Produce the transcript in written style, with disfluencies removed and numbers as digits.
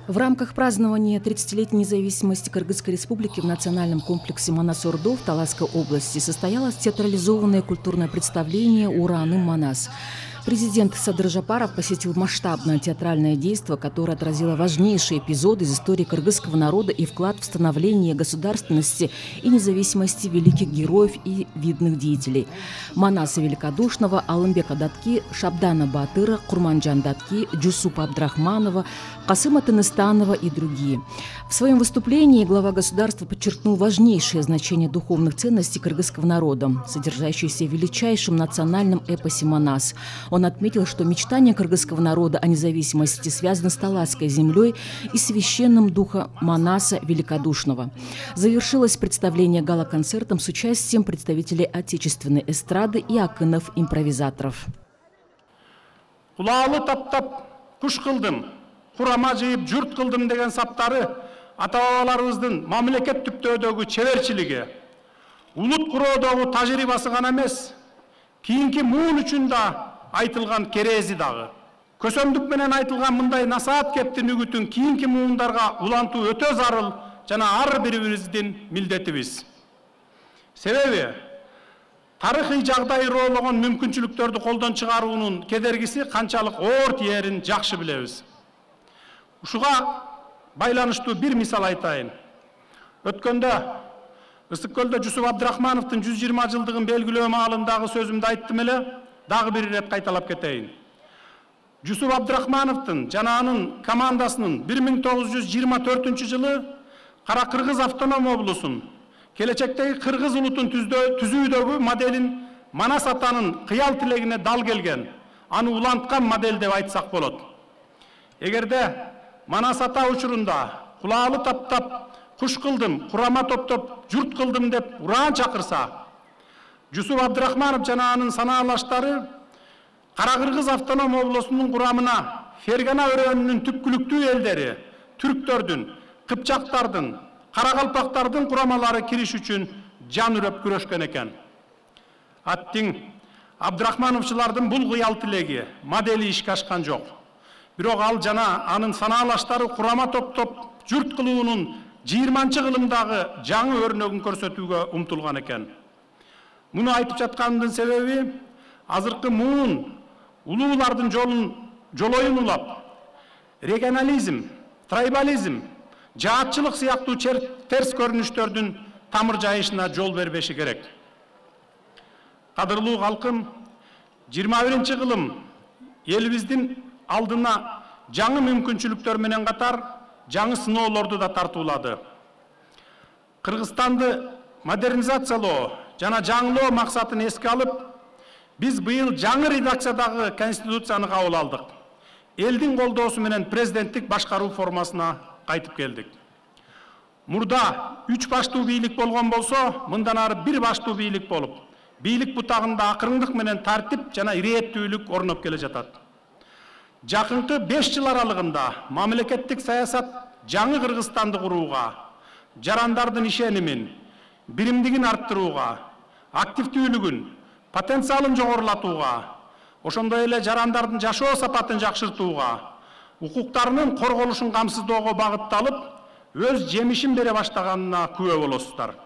В рамках празднования 30-летней независимости Кыргызской республики в национальном комплексе Манас-Ордо в Таласской области состоялось театрализованное культурное представление «Ураным Манас». Президент Садыр Жапаров посетил масштабное театральное действо, которое отразило важнейшие эпизоды из истории кыргызского народа и вклад в становление государственности и независимости великих героев и видных деятелей. Манаса Великодушного, Алымбека Датки, Шабдана Батыра, Курманджан Датки, Джусупа Абдрахманова, Касыма Тыныстанова и другие. В своем выступлении глава государства подчеркнул важнейшее значение духовных ценностей кыргызского народа, содержащиеся в величайшем национальном эпосе «Манас». Он отметил, что мечтание кыргызского народа о независимости связано с таласской землей и священным духом Манаса Великодушного. Завершилось представление гала-концертом с участием представителей отечественной эстрады и акынов-импровизаторов. Кулаалы таптап, куш кылдым, курама жыйып, журт кылдым деген саптары ата-бабаларыбыздын мамлекет түптөөдөгү чеберчилиги, улут куроодогу тажрыйбасы гана эмес, кийинки муун үчүн да айтылган керези дагы. Көсөмдүк менен айтылган мындай насаат кептин үгүтүн кийинки муундарга улантуу өтө зарыл жана ар бирибиздин милдетибиз. Себеби тарыхый жагдай ыроологон мүмкүнчүлүктөрдү колдон чыгаруунун кедергиси канчалык оор тиерин жакшы билебиз. Ушуга байланыштуу бир мисал айтайын. Өткөндө Ысык көлдө Жусуп Абдрахмановдун 120 жылдыгын белгилөө маалындагы сөзүмдү айттым эле, дагы бир ирет кайталап кетейин. Жусуп Абдрахмановдун жана анын командасынын 1924 жылы Кара Кыргыз автоном облусун, келечектеги кыргыз улутун түзүүдөгү моделин Манас атанын кыял тилегине дал келген, аны уланткан модель деп айтсак болот. Эгерде Манас ата учурунда кулаалы таптап, куш кылдым, курама топтоп, журт кылдым деп ураан чакырса, Жусуп Абдрахманов жана анын санаалаштары Кара Кыргыз автоном облусунун курамына Фергана өрөөнүнүн түпкүлүктүү элдери, түрктөрдүн, кыпчактардын, каракалпактардын курамалары кириш үчүн жан үрөп күрөшкөн экен. Аттиң Абдрахмановчулардын бул кыял тилеги, модели ишке ашкан жок. Бирок ал жана анын санаалаштары курама топтоп, журт кылуунун 20-кылымдагы жаңы өрнөгүн көрсөтүүгө умтулган экен. Муну айтып жатканымдын себеби азыркы муун улуулардын жолоюн улап, регионализм, трайбализм, жаатчылык сыяктуу терс көрүнүштөрдүн тамыр жайышына жол бербеши керек. Кадырлуу калкым, 21-кылым элибиздин алдына жаңы мүмкүнчүлүктөр менен катар жаңы сыноолорду да тартуулады. Кыргызстанды модернизациялоо жана жаңылоо максатын эске алып, биз быйыл жаңы редакциядагы конституцияны кабыл алдык. Элдин колдоосу менен президенттик башкаруу формасына кайтып келдик. Мурда 3 баштуу бийлик болгон болсо, мындан ары 1 баштуу бийлик болуп, бийлик бутагында акырындык менен тартип жана ирээттүүлүк орноп келе жатат. Жакынкы 5 жыл аралыгында мамлекеттик саясат жаңы Кыргызстанды курууга, жарандардын ишенимин, биримдигин арттырууга, активдүүлүгүн, потенциалын жогорулатууга, ошондой эле жарандардын жашоо сапатын жакшыртууга, укуктарынын корголушун камсыздоого багытталып, өз жемишин бере баштаганына күбө болосуздар.